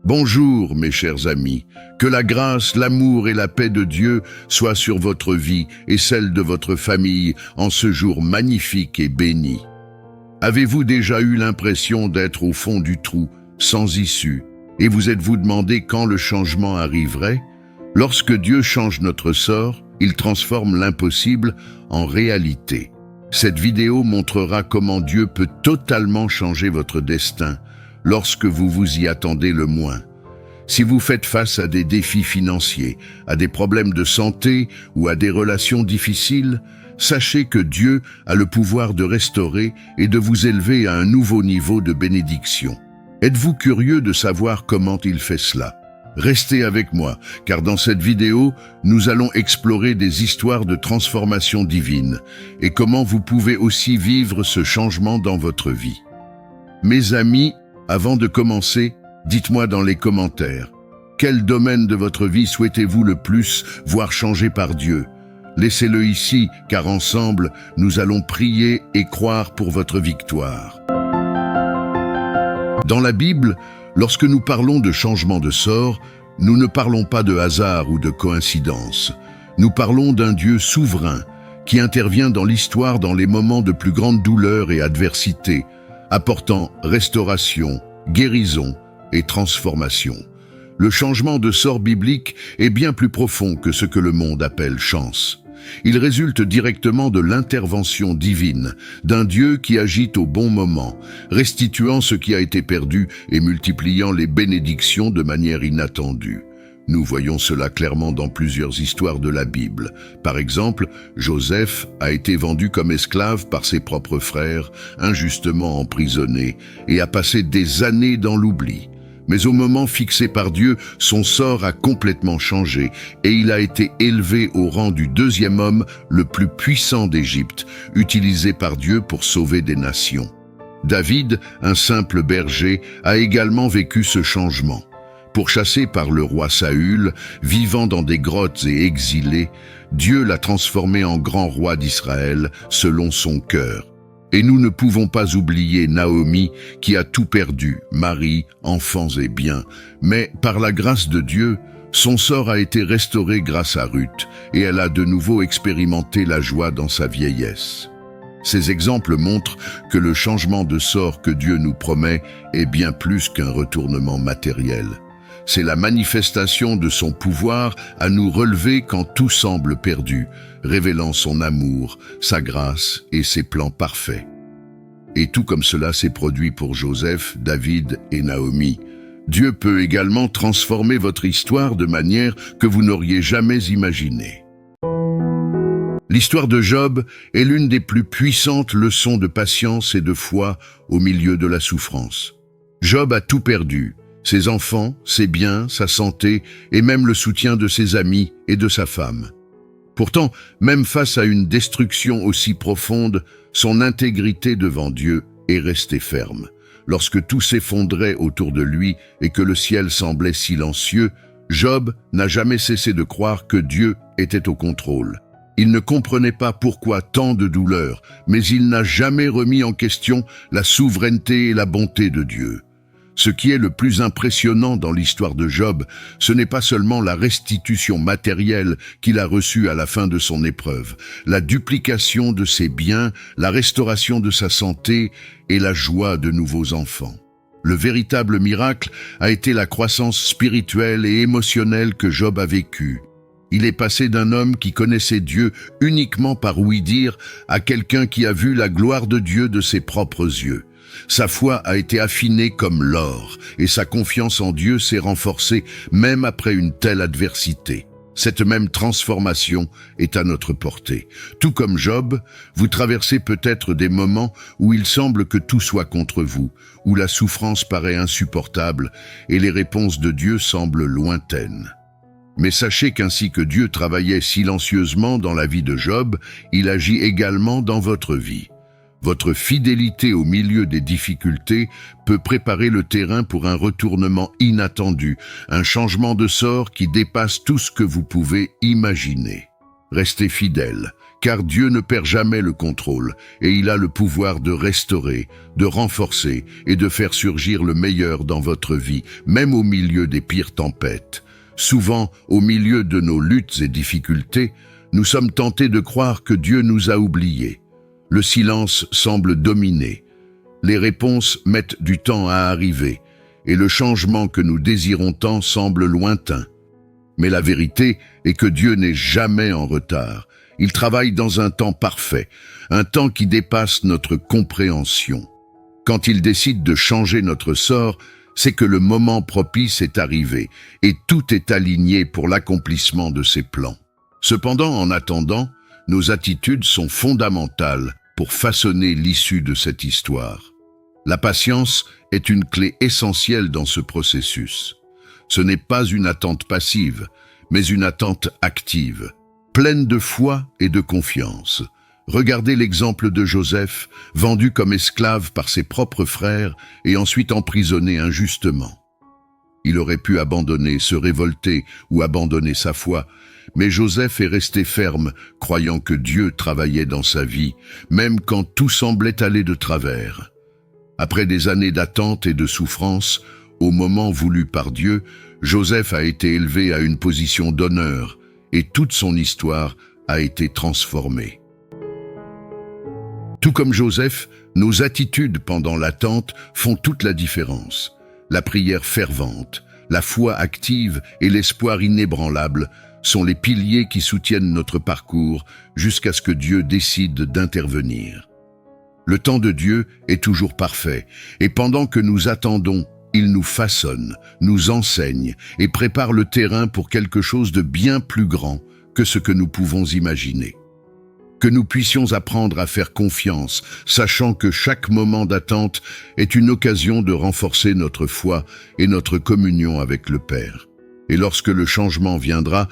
Bonjour mes chers amis, que la grâce, l'amour et la paix de Dieu soient sur votre vie et celle de votre famille en ce jour magnifique et béni. Avez-vous déjà eu l'impression d'être au fond du trou, sans issue, et vous êtes-vous demandé quand le changement arriverait? Lorsque Dieu change notre sort, il transforme l'impossible en réalité. Cette vidéo montrera comment Dieu peut totalement changer votre destin, lorsque vous vous y attendez le moins. Si vous faites face à des défis financiers, à des problèmes de santé ou à des relations difficiles, sachez que Dieu a le pouvoir de restaurer et de vous élever à un nouveau niveau de bénédiction. Êtes-vous curieux de savoir comment il fait cela? Restez avec moi, car dans cette vidéo, nous allons explorer des histoires de transformation divine et comment vous pouvez aussi vivre ce changement dans votre vie. Mes amis, avant de commencer, dites-moi dans les commentaires, quel domaine de votre vie souhaitez-vous le plus voir changer par Dieu? Laissez-le ici, car ensemble, nous allons prier et croire pour votre victoire. Dans la Bible, lorsque nous parlons de changement de sort, nous ne parlons pas de hasard ou de coïncidence. Nous parlons d'un Dieu souverain qui intervient dans l'histoire dans les moments de plus grande douleur et adversité, apportant restauration, guérison et transformation. Le changement de sort biblique est bien plus profond que ce que le monde appelle chance. Il résulte directement de l'intervention divine, d'un Dieu qui agit au bon moment, restituant ce qui a été perdu et multipliant les bénédictions de manière inattendue. Nous voyons cela clairement dans plusieurs histoires de la Bible. Par exemple, Joseph a été vendu comme esclave par ses propres frères, injustement emprisonné, et a passé des années dans l'oubli. Mais au moment fixé par Dieu, son sort a complètement changé et il a été élevé au rang du deuxième homme le plus puissant d'Égypte, utilisé par Dieu pour sauver des nations. David, un simple berger, a également vécu ce changement. Pourchassé par le roi Saül, vivant dans des grottes et exilé, Dieu l'a transformé en grand roi d'Israël selon son cœur. Et nous ne pouvons pas oublier Naomi qui a tout perdu, mari, enfants et biens. Mais par la grâce de Dieu, son sort a été restauré grâce à Ruth et elle a de nouveau expérimenté la joie dans sa vieillesse. Ces exemples montrent que le changement de sort que Dieu nous promet est bien plus qu'un retournement matériel. C'est la manifestation de son pouvoir à nous relever quand tout semble perdu, révélant son amour, sa grâce et ses plans parfaits. Et tout comme cela s'est produit pour Joseph, David et Naomi, Dieu peut également transformer votre histoire de manière que vous n'auriez jamais imaginée. L'histoire de Job est l'une des plus puissantes leçons de patience et de foi au milieu de la souffrance. Job a tout perdu. Ses enfants, ses biens, sa santé et même le soutien de ses amis et de sa femme. Pourtant, même face à une destruction aussi profonde, son intégrité devant Dieu est restée ferme. Lorsque tout s'effondrait autour de lui et que le ciel semblait silencieux, Job n'a jamais cessé de croire que Dieu était au contrôle. Il ne comprenait pas pourquoi tant de douleur, mais il n'a jamais remis en question la souveraineté et la bonté de Dieu. Ce qui est le plus impressionnant dans l'histoire de Job, ce n'est pas seulement la restitution matérielle qu'il a reçue à la fin de son épreuve, la duplication de ses biens, la restauration de sa santé et la joie de nouveaux enfants. Le véritable miracle a été la croissance spirituelle et émotionnelle que Job a vécue. Il est passé d'un homme qui connaissait Dieu uniquement par ouï-dire à quelqu'un qui a vu la gloire de Dieu de ses propres yeux. Sa foi a été affinée comme l'or et sa confiance en Dieu s'est renforcée même après une telle adversité. Cette même transformation est à notre portée. Tout comme Job, vous traversez peut-être des moments où il semble que tout soit contre vous, où la souffrance paraît insupportable et les réponses de Dieu semblent lointaines. Mais sachez qu'ainsi que Dieu travaillait silencieusement dans la vie de Job, il agit également dans votre vie. Votre fidélité au milieu des difficultés peut préparer le terrain pour un retournement inattendu, un changement de sort qui dépasse tout ce que vous pouvez imaginer. Restez fidèle, car Dieu ne perd jamais le contrôle et il a le pouvoir de restaurer, de renforcer et de faire surgir le meilleur dans votre vie, même au milieu des pires tempêtes. Souvent, au milieu de nos luttes et difficultés, nous sommes tentés de croire que Dieu nous a oubliés. Le silence semble dominer. Les réponses mettent du temps à arriver et le changement que nous désirons tant semble lointain. Mais la vérité est que Dieu n'est jamais en retard. Il travaille dans un temps parfait, un temps qui dépasse notre compréhension. Quand il décide de changer notre sort, c'est que le moment propice est arrivé et tout est aligné pour l'accomplissement de ses plans. Cependant, en attendant, nos attitudes sont fondamentales pour façonner l'issue de cette histoire. La patience est une clé essentielle dans ce processus. Ce n'est pas une attente passive, mais une attente active, pleine de foi et de confiance. Regardez l'exemple de Joseph, vendu comme esclave par ses propres frères et ensuite emprisonné injustement. Il aurait pu abandonner, se révolter ou abandonner sa foi, mais Joseph est resté ferme, croyant que Dieu travaillait dans sa vie, même quand tout semblait aller de travers. Après des années d'attente et de souffrance, au moment voulu par Dieu, Joseph a été élevé à une position d'honneur et toute son histoire a été transformée. Tout comme Joseph, nos attitudes pendant l'attente font toute la différence. La prière fervente, la foi active et l'espoir inébranlable sont les piliers qui soutiennent notre parcours jusqu'à ce que Dieu décide d'intervenir. Le temps de Dieu est toujours parfait, et pendant que nous attendons, il nous façonne, nous enseigne et prépare le terrain pour quelque chose de bien plus grand que ce que nous pouvons imaginer. Que nous puissions apprendre à faire confiance, sachant que chaque moment d'attente est une occasion de renforcer notre foi et notre communion avec le Père. Et lorsque le changement viendra,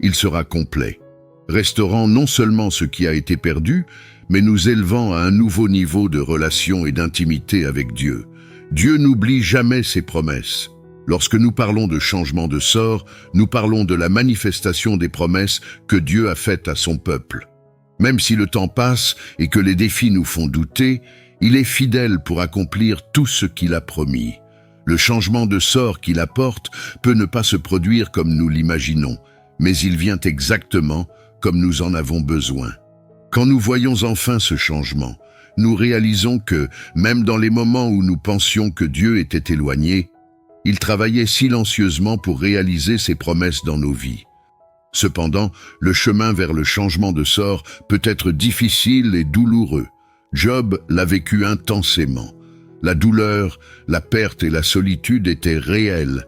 il sera complet, restaurant non seulement ce qui a été perdu, mais nous élevant à un nouveau niveau de relation et d'intimité avec Dieu. Dieu n'oublie jamais ses promesses. Lorsque nous parlons de changement de sort, nous parlons de la manifestation des promesses que Dieu a faites à son peuple. Même si le temps passe et que les défis nous font douter, il est fidèle pour accomplir tout ce qu'il a promis. Le changement de sort qu'il apporte peut ne pas se produire comme nous l'imaginons, mais il vient exactement comme nous en avons besoin. Quand nous voyons enfin ce changement, nous réalisons que, même dans les moments où nous pensions que Dieu était éloigné, il travaillait silencieusement pour réaliser ses promesses dans nos vies. Cependant, le chemin vers le changement de sort peut être difficile et douloureux. Job l'a vécu intensément. La douleur, la perte et la solitude étaient réelles,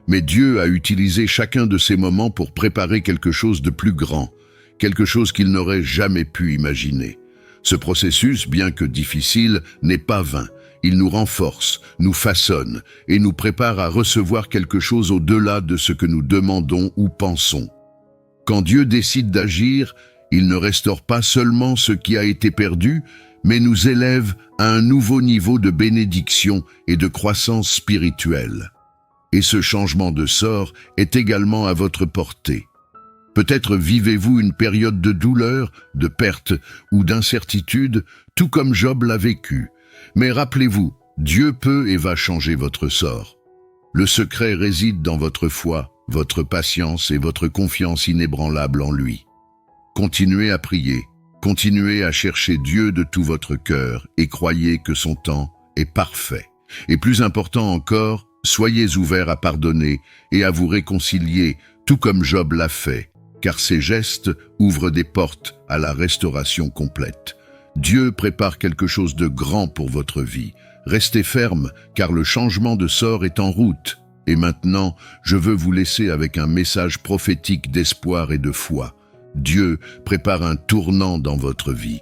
mais Dieu a utilisé chacun de ces moments pour préparer quelque chose de plus grand, quelque chose qu'il n'aurait jamais pu imaginer. Ce processus, bien que difficile, n'est pas vain. Il nous renforce, nous façonne et nous prépare à recevoir quelque chose au-delà de ce que nous demandons ou pensons. Quand Dieu décide d'agir, il ne restaure pas seulement ce qui a été perdu, mais nous élève à un nouveau niveau de bénédiction et de croissance spirituelle. Et ce changement de sort est également à votre portée. Peut-être vivez-vous une période de douleur, de perte ou d'incertitude, tout comme Job l'a vécu. Mais rappelez-vous, Dieu peut et va changer votre sort. Le secret réside dans votre foi, votre patience et votre confiance inébranlable en lui. Continuez à prier, continuez à chercher Dieu de tout votre cœur et croyez que son temps est parfait. Et plus important encore, soyez ouverts à pardonner et à vous réconcilier, tout comme Job l'a fait, car ces gestes ouvrent des portes à la restauration complète. Dieu prépare quelque chose de grand pour votre vie. Restez ferme, car le changement de sort est en route. Et maintenant, je veux vous laisser avec un message prophétique d'espoir et de foi. Dieu prépare un tournant dans votre vie.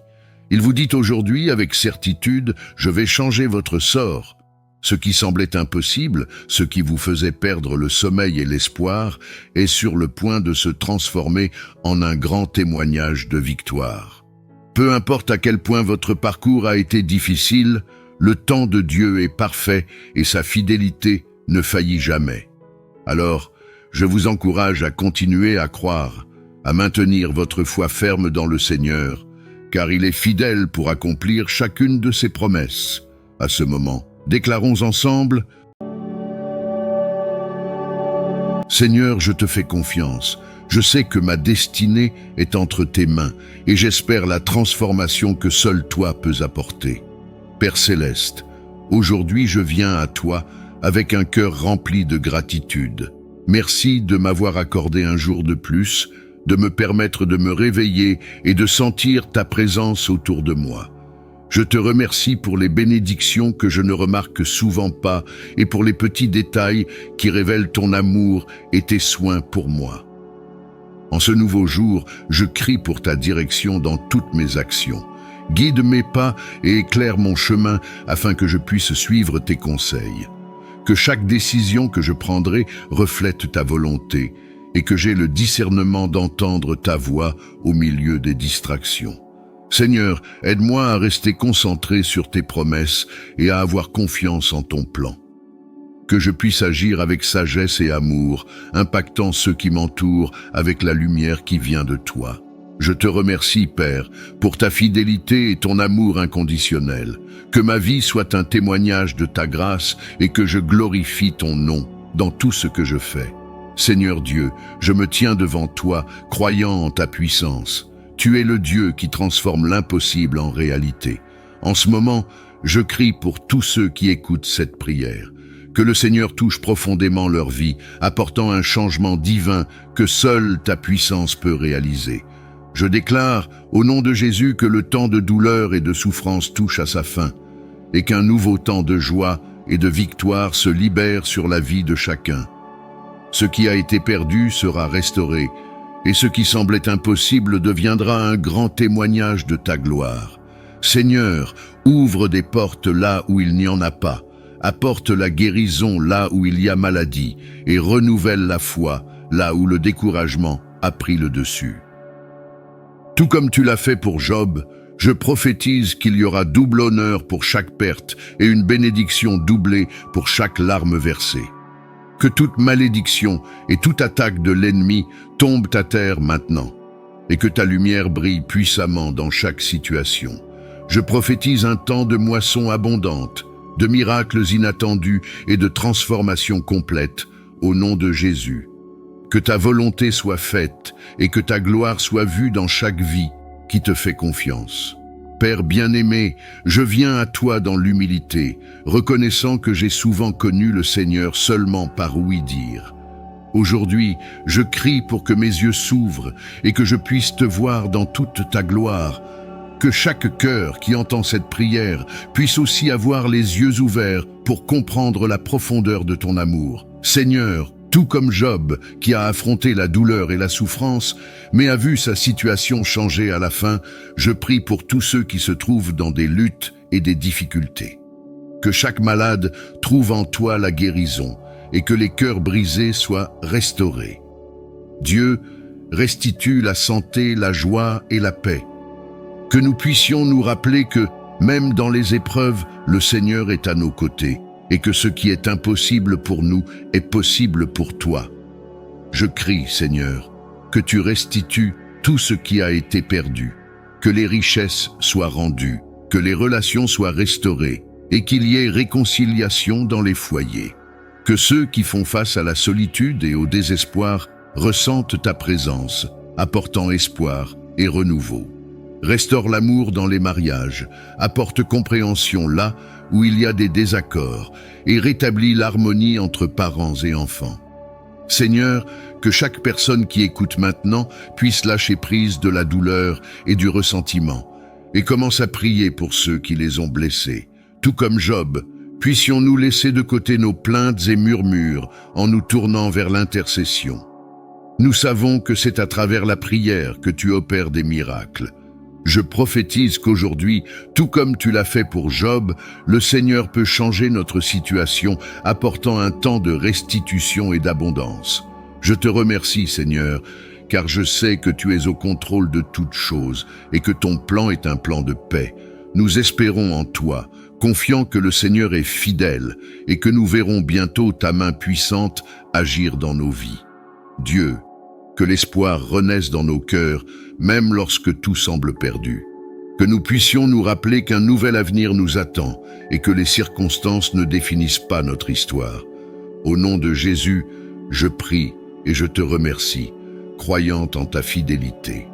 Il vous dit aujourd'hui avec certitude, je vais changer votre sort. Ce qui semblait impossible, ce qui vous faisait perdre le sommeil et l'espoir, est sur le point de se transformer en un grand témoignage de victoire. Peu importe à quel point votre parcours a été difficile, le temps de Dieu est parfait et sa fidélité ne faillit jamais. Alors, je vous encourage à continuer à croire, à maintenir votre foi ferme dans le Seigneur car il est fidèle pour accomplir chacune de ses promesses. À ce moment, déclarons ensemble: Seigneur, je te fais confiance. Je sais que ma destinée est entre tes mains et j'espère la transformation que seul toi peux apporter. Père céleste, aujourd'hui je viens à toi avec un cœur rempli de gratitude. Merci de m'avoir accordé un jour de plus, de me permettre de me réveiller et de sentir ta présence autour de moi. Je te remercie pour les bénédictions que je ne remarque souvent pas et pour les petits détails qui révèlent ton amour et tes soins pour moi. En ce nouveau jour, je crie pour ta direction dans toutes mes actions. Guide mes pas et éclaire mon chemin afin que je puisse suivre tes conseils. Que chaque décision que je prendrai reflète ta volonté et que j'ai le discernement d'entendre ta voix au milieu des distractions. Seigneur, aide-moi à rester concentré sur tes promesses et à avoir confiance en ton plan. Que je puisse agir avec sagesse et amour, impactant ceux qui m'entourent avec la lumière qui vient de toi. Je te remercie, Père, pour ta fidélité et ton amour inconditionnel. Que ma vie soit un témoignage de ta grâce et que je glorifie ton nom dans tout ce que je fais. Seigneur Dieu, je me tiens devant toi, croyant en ta puissance. Tu es le Dieu qui transforme l'impossible en réalité. En ce moment, je crie pour tous ceux qui écoutent cette prière. Que le Seigneur touche profondément leur vie, apportant un changement divin que seule ta puissance peut réaliser. Je déclare, au nom de Jésus, que le temps de douleur et de souffrance touche à sa fin, et qu'un nouveau temps de joie et de victoire se libère sur la vie de chacun. Ce qui a été perdu sera restauré, et ce qui semblait impossible deviendra un grand témoignage de ta gloire. Seigneur, ouvre des portes là où il n'y en a pas, apporte la guérison là où il y a maladie, et renouvelle la foi là où le découragement a pris le dessus. Tout comme tu l'as fait pour Job, je prophétise qu'il y aura double honneur pour chaque perte et une bénédiction doublée pour chaque larme versée. Que toute malédiction et toute attaque de l'ennemi tombent à terre maintenant, et que ta lumière brille puissamment dans chaque situation. Je prophétise un temps de moisson abondante, de miracles inattendus et de transformation complète, au nom de Jésus. Que ta volonté soit faite et que ta gloire soit vue dans chaque vie qui te fait confiance. Père bien-aimé, je viens à toi dans l'humilité, reconnaissant que j'ai souvent connu le Seigneur seulement par ouï-dire. Aujourd'hui, je crie pour que mes yeux s'ouvrent et que je puisse te voir dans toute ta gloire. Que chaque cœur qui entend cette prière puisse aussi avoir les yeux ouverts pour comprendre la profondeur de ton amour. Seigneur, tout comme Job, qui a affronté la douleur et la souffrance, mais a vu sa situation changer à la fin, je prie pour tous ceux qui se trouvent dans des luttes et des difficultés. Que chaque malade trouve en toi la guérison et que les cœurs brisés soient restaurés. Dieu, restitue la santé, la joie et la paix. Que nous puissions nous rappeler que, même dans les épreuves, le Seigneur est à nos côtés, et que ce qui est impossible pour nous est possible pour toi. Je crie, Seigneur, que tu restitues tout ce qui a été perdu, que les richesses soient rendues, que les relations soient restaurées, et qu'il y ait réconciliation dans les foyers. Que ceux qui font face à la solitude et au désespoir ressentent ta présence, apportant espoir et renouveau. Restaure l'amour dans les mariages, apporte compréhension là où il y a des désaccords et rétablit l'harmonie entre parents et enfants. Seigneur, que chaque personne qui écoute maintenant puisse lâcher prise de la douleur et du ressentiment et commence à prier pour ceux qui les ont blessés. Tout comme Job, puissions-nous laisser de côté nos plaintes et murmures en nous tournant vers l'intercession. Nous savons que c'est à travers la prière que tu opères des miracles. Je prophétise qu'aujourd'hui, tout comme tu l'as fait pour Job, le Seigneur peut changer notre situation, apportant un temps de restitution et d'abondance. Je te remercie, Seigneur, car je sais que tu es au contrôle de toutes choses et que ton plan est un plan de paix. Nous espérons en toi, confiant que le Seigneur est fidèle et que nous verrons bientôt ta main puissante agir dans nos vies. Dieu, que l'espoir renaisse dans nos cœurs, même lorsque tout semble perdu. Que nous puissions nous rappeler qu'un nouvel avenir nous attend et que les circonstances ne définissent pas notre histoire. Au nom de Jésus, je prie et je te remercie, croyant en ta fidélité.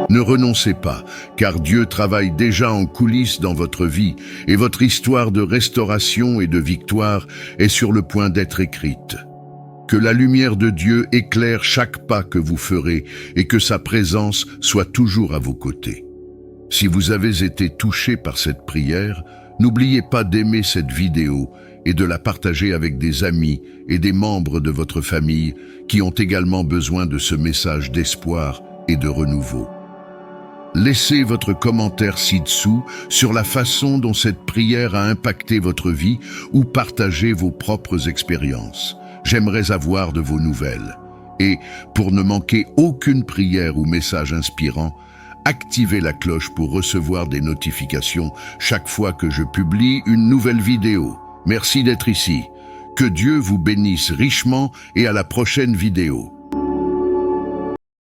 Ne renoncez pas, car Dieu travaille déjà en coulisses dans votre vie et votre histoire de restauration et de victoire est sur le point d'être écrite. Que la lumière de Dieu éclaire chaque pas que vous ferez et que sa présence soit toujours à vos côtés. Si vous avez été touché par cette prière, n'oubliez pas d'aimer cette vidéo et de la partager avec des amis et des membres de votre famille qui ont également besoin de ce message d'espoir et de renouveau. Laissez votre commentaire ci-dessous sur la façon dont cette prière a impacté votre vie ou partagez vos propres expériences. J'aimerais avoir de vos nouvelles. Et pour ne manquer aucune prière ou message inspirant, activez la cloche pour recevoir des notifications chaque fois que je publie une nouvelle vidéo. Merci d'être ici. Que Dieu vous bénisse richement et à la prochaine vidéo.